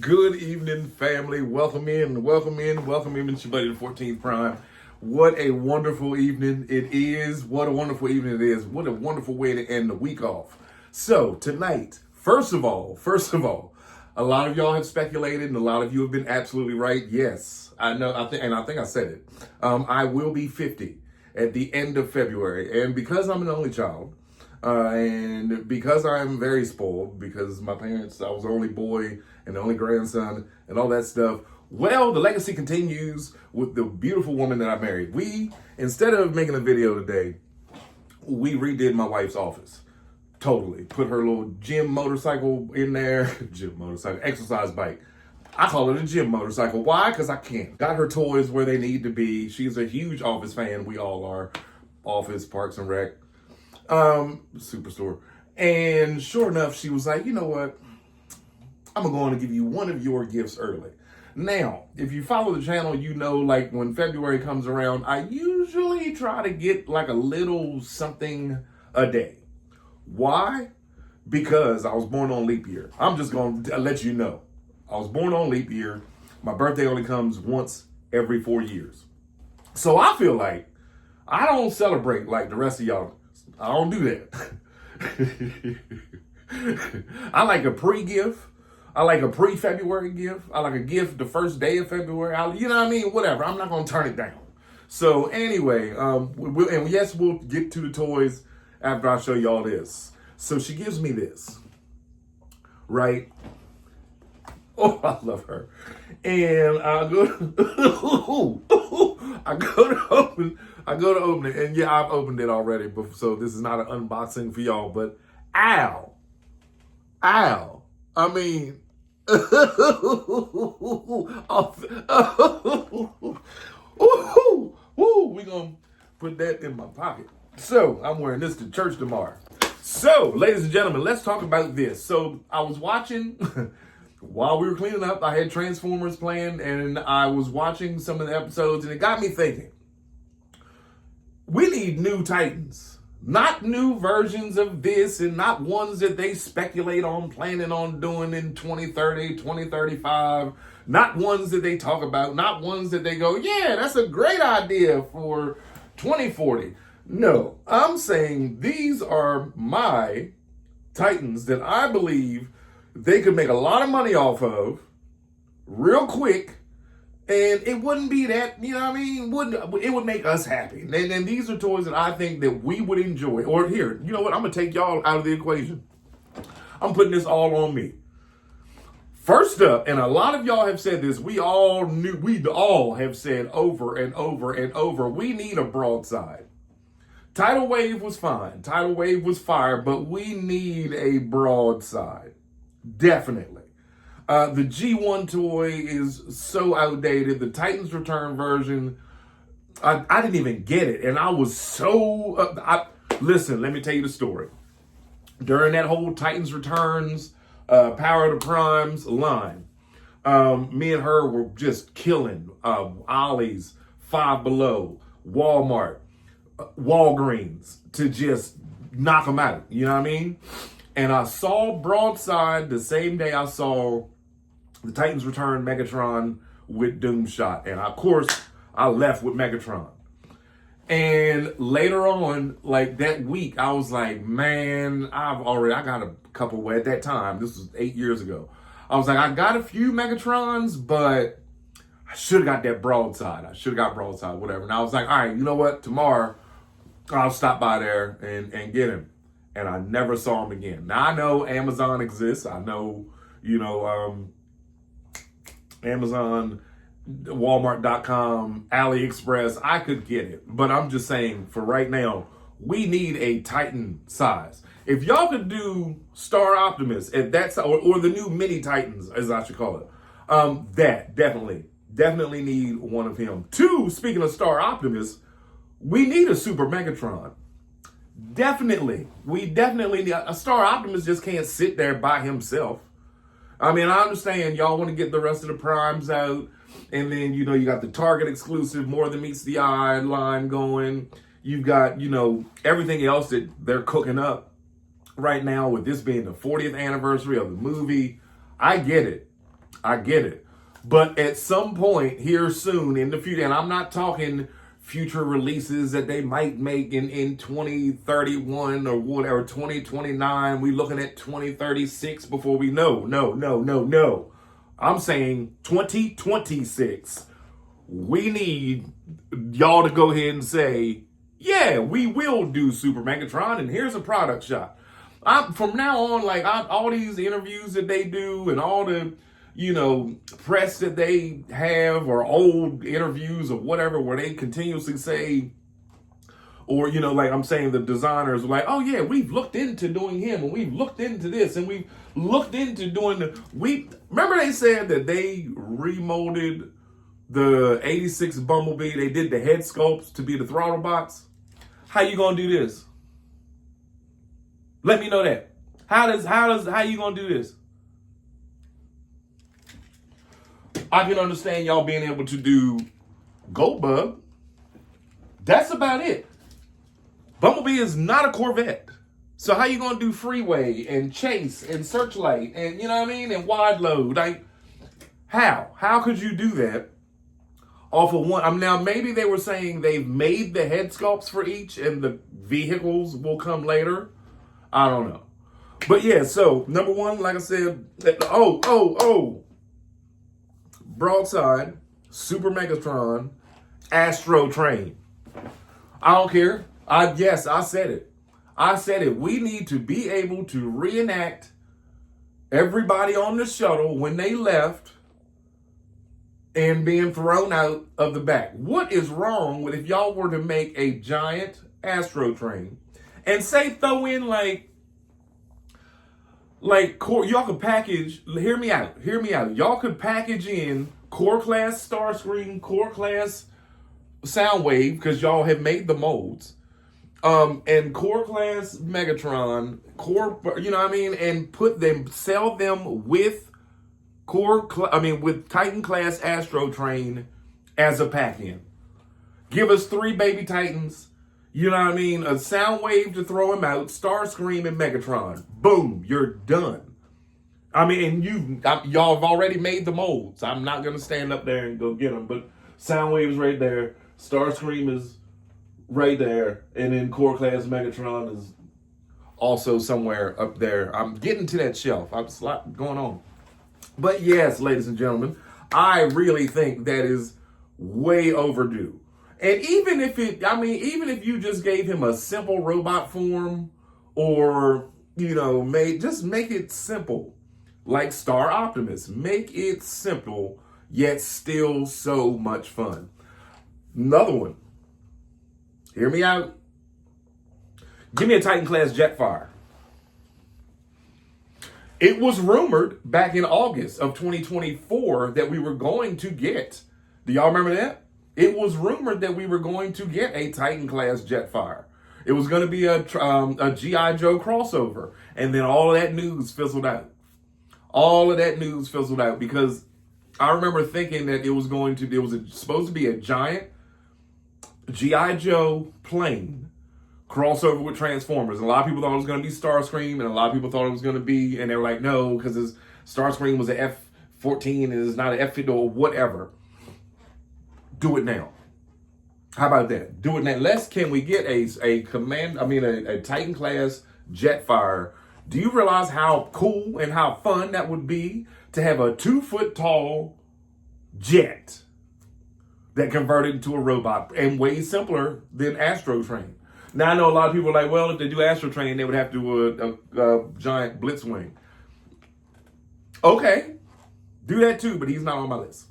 Good evening, family. Welcome in, welcome in, welcome in. It's your buddy, the 14th Prime. What a wonderful evening it is. What a wonderful evening it is. What a wonderful way to end the week off. So tonight, first of all, a lot of y'all have speculated and a lot of you have been absolutely right. Yes, I know. I think I said it. I will be 50 at the end of February. And because I'm an only child, and because I'm very spoiled, because my parents, I was the only boy and the only grandson and all that stuff, well, the legacy continues with the beautiful woman that I married. Instead of making a video today, we redid my wife's office. Totally. Put her little gym motorcycle in there. Gym motorcycle, exercise bike. I call it a gym motorcycle. Why? Because I can't. Got her toys where they need to be. She's a huge Office fan. We all are. Office, Parks and Rec. Superstore. And sure enough, she was like, you know what? I'm going to give you one of your gifts early. Now, if you follow the channel, you know, like when February comes around, I usually try to get like a little something a day. Why? Because I was born on leap year. I'm just going to let you know. I was born on leap year. My birthday only comes once every 4 years. So I feel like I don't celebrate like the rest of y'all. I don't do that. I like a pre-gift. I like a pre-February gift. I like a gift the first day of February. You know what I mean? Whatever. I'm not going to turn it down. So anyway, and yes, we'll get to the toys after I show y'all this. So she gives me this, right? Oh, I love her. And I go to open it. And yeah, I've opened it already. But so this is not an unboxing for y'all, but ow. I mean, we gonna put that in my pocket. So I'm wearing this to church tomorrow. So, ladies and gentlemen, let's talk about this. So I was watching while we were cleaning up. I had Transformers playing, and I was watching some of the episodes, and it got me thinking. We need new Titans. Not new versions of this and not ones that they speculate on planning on doing in 2030, 2035. Not ones that they talk about. Not ones that they go, yeah, that's a great idea for 2040. No, I'm saying these are my Titans that I believe they could make a lot of money off of real quick. And it wouldn't be that, you know what I mean? It would make us happy. And these are toys that I think that we would enjoy. Or here, you know what? I'm going to take y'all out of the equation. I'm putting this all on me. First up, and a lot of y'all have said this, we all have said over and over and over, we need a broadside. Tidal Wave was fine. Tidal Wave was fire, but we need a broadside. Definitely. The G1 toy is so outdated. The Titans Return version, I didn't even get it. And I was so... listen, let me tell you the story. During that whole Titans Returns, Power of the Primes line, me and her were just killing Ollie's, Five Below, Walmart, Walgreens to just knock them out. You know what I mean? And I saw Broadside the same day I saw the Titans Return Megatron with Doomshot. And of course, I left with Megatron. And later on, like that week, I was like, man, I got a couple, at that time, this was 8 years ago. I was like, I got a few Megatrons, but I should have got that Broadside. Whatever. And I was like, all right, you know what? Tomorrow, I'll stop by there and get him. And I never saw him again. Now, I know Amazon exists. I know, Amazon, Walmart.com, AliExpress, I could get it. But I'm just saying, for right now, we need a Titan size. If y'all could do Star Optimus at that size, or the new Mini Titans, as I should call it, that definitely need one of him. Two, speaking of Star Optimus, we need a Super Megatron. We definitely need a Star Optimus. Just can't sit there by himself. I mean, I understand y'all want to get the rest of the primes out, and then, you got the Target exclusive More Than Meets the Eye line going. You've got, everything else that they're cooking up right now with this being the 40th anniversary of the movie. I get it. I get it. But at some point here soon in the future, and I'm not talking future releases that they might make in 2031 or whatever, 2029. We looking at 2036 before we know. No. I'm saying 2026. We need y'all to go ahead and say, yeah, we will do Super Megatron, and here's a product shot. From now on, like all these interviews that they do and all the, press that they have, or old interviews or whatever, where they continuously say, or, like I'm saying, the designers are like, oh yeah, we've looked into doing him, and we've looked into this, and we've looked into doing remember they said that they remolded the 86 Bumblebee, they did the head sculpts to be the throttle box. How you gonna do this? Let me know that. How you gonna do this? I can understand y'all being able to do Goldbug. That's about it. Bumblebee is not a Corvette. So how you gonna do Freeway and Chase and Searchlight and and Wide Load? Like, how? How could you do that off of one? Now maybe they were saying they've made the head sculpts for each and the vehicles will come later. I don't know. But yeah, so number one, like I said, Broadside, Super Megatron, Astrotrain. I don't care. I said it. I said it. We need to be able to reenact everybody on the shuttle when they left and being thrown out of the back. What is wrong with if y'all were to make a giant Astrotrain and say throw in y'all could package, hear me out. Y'all could package in core class Starscream, core class Soundwave, because y'all have made the molds. And core class Megatron, and sell them with with Titan class Astrotrain as a pack-in. Give us 3 baby Titans, a Soundwave to throw him out, Starscream and Megatron. Boom, you're done. Y'all have already made the molds. I'm not gonna stand up there and go get them, but Soundwave is right there, Starscream is right there, and then core class Megatron is also somewhere up there. I'm getting to that shelf. There's a lot going on. But yes, ladies and gentlemen, I really think that is way overdue. And even if you just gave him a simple robot form, or, just make it simple, like Star Optimus. Make it simple, yet still so much fun. Another one. Hear me out. Give me a Titan class Jetfire. It was rumored back in August of 2024 that we were going to get. Do y'all remember that? It was rumored that we were going to get a Titan class Jetfire. It was going to be a G.I. Joe crossover. And then all of that news fizzled out. Because I remember thinking that it was supposed to be a giant G.I. Joe plane crossover with Transformers. And a lot of people thought it was going to be Starscream, and a lot of people thought it was going to be, and they were like, no, because Starscream was an F-14 and it's not an F-15 or whatever. Do it now. How about that? Do it now. Can we get a Titan class Jetfire? Do you realize how cool and how fun that would be to have a 2-foot tall jet that converted into a robot, and way simpler than Astrotrain? Now, I know a lot of people are like, well, if they do Astrotrain, they would have to do a giant Blitzwing. Okay, do that too, but he's not on my list.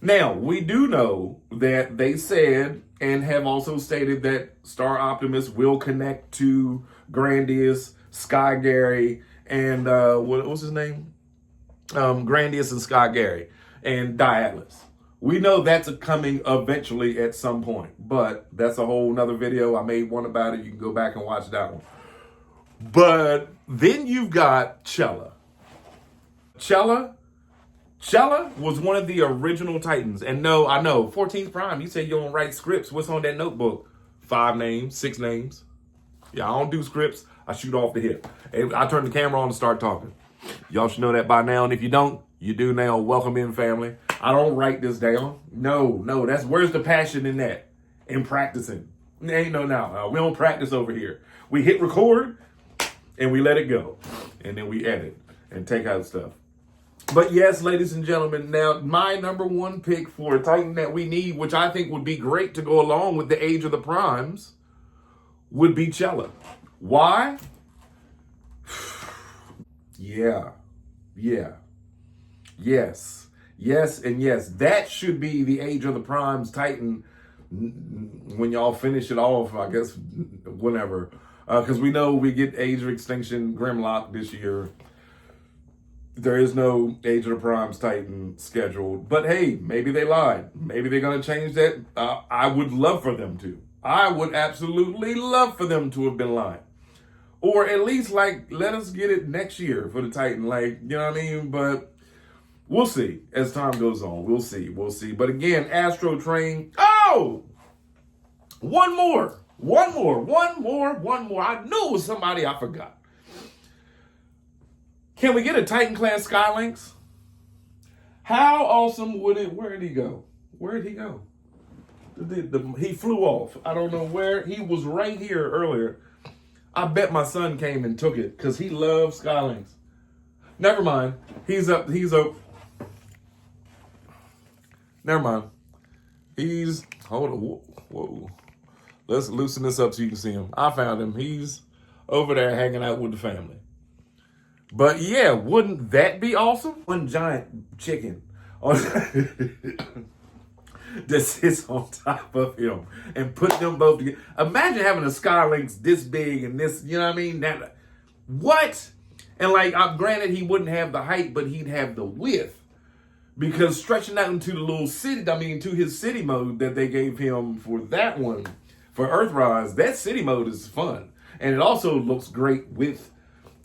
Now, we do know that they said and have also stated that Star Optimus will connect to Grandius, Sky Gary, and what's his name? Grandius and Sky Gary, and Diatlas. We know that's coming eventually at some point, but that's a whole nother video. I made one about it. You can go back and watch that one. But then you've got Chella. Chella was one of the original Titans. And no, I know, 14th Prime, you say you don't write scripts. What's on that notebook? 5 names, 6 names. Yeah, I don't do scripts. I shoot off the hip. And I turn the camera on and start talking. Y'all should know that by now. And if you don't, You do now. Welcome in, family. I don't write this down. No, where's the passion in that? In practicing. Ain't no now. We don't practice over here. We hit record and we let it go. And then we edit and take out stuff. But yes, ladies and gentlemen, now my number one pick for a Titan that we need, which I think would be great to go along with the age of the primes, would be Chella. Why? Yeah. Yes, and yes. That should be the age of the primes Titan when y'all finish it off, I guess, whenever. Because we know we get Age of Extinction Grimlock this year. There is no Age of the Primes Titan scheduled. But hey, maybe they lied. Maybe they're going to change that. I would love for them to. I would absolutely love for them to have been lying. Or at least, like, let us get it next year for the Titan. Like, you know what I mean? But we'll see as time goes on. We'll see. But again, Astrotrain. Oh! One more. I knew it was somebody I forgot. Can we get a Titan class Sky Lynx? How awesome would it? Where did he go? He flew off. I don't know where. He was right here earlier. I bet my son came and took it because he loves Sky Lynx. Never mind. He's up. Never mind. Hold on. Whoa. Let's loosen this up so you can see him. I found him. He's over there hanging out with the family. But yeah, wouldn't that be awesome? One giant chicken that sits on top of him and put them both together. Imagine having a Sky Lynx this big and this, you know what I mean? What? And like, granted, he wouldn't have the height, but he'd have the width. Because stretching out into the little city, to his city mode that they gave him for that one, for Earthrise, that city mode is fun. And it also looks great with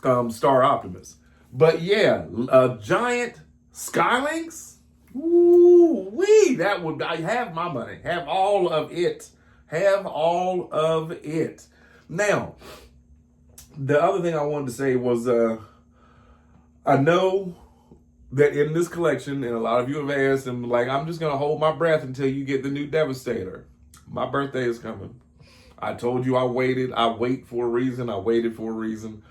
Star Optimus. But yeah, a giant Sky Lynx? Ooh-wee, that would, I have my money. Have all of it. Now, the other thing I wanted to say was, I know that in this collection, and a lot of you have asked, and like, I'm just going to hold my breath until you get the new Devastator. My birthday is coming. I told you I waited. I wait for a reason. I waited for a reason.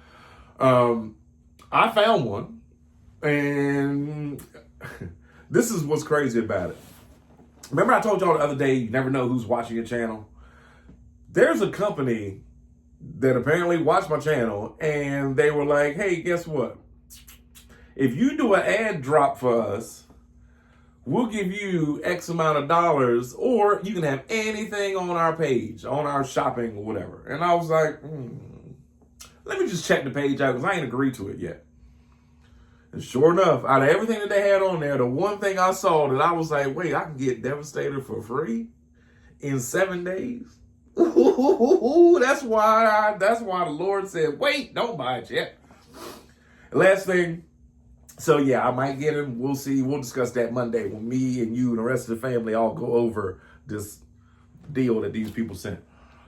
I found one, and this is what's crazy about it. Remember I told y'all the other day, you never know who's watching your channel? There's a company that apparently watched my channel, and they were like, hey, guess what? If you do an ad drop for us, we'll give you X amount of dollars, or you can have anything on our page, on our shopping or whatever. And I was like, let me just check the page out because I ain't agreed to it yet. And sure enough, out of everything that they had on there, the one thing I saw that I was like, wait, I can get Devastator for free in 7 days? Ooh, that's why the Lord said, wait, don't buy it yet. Last thing, so yeah, I might get him. We'll see. We'll discuss that Monday when me and you and the rest of the family all go over this deal that these people sent.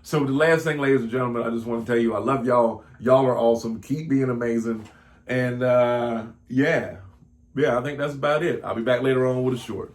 So the last thing, ladies and gentlemen, I just want to tell you, I love y'all. Y'all are awesome. Keep being amazing. And yeah, I think that's about it. I'll be back later on with a short.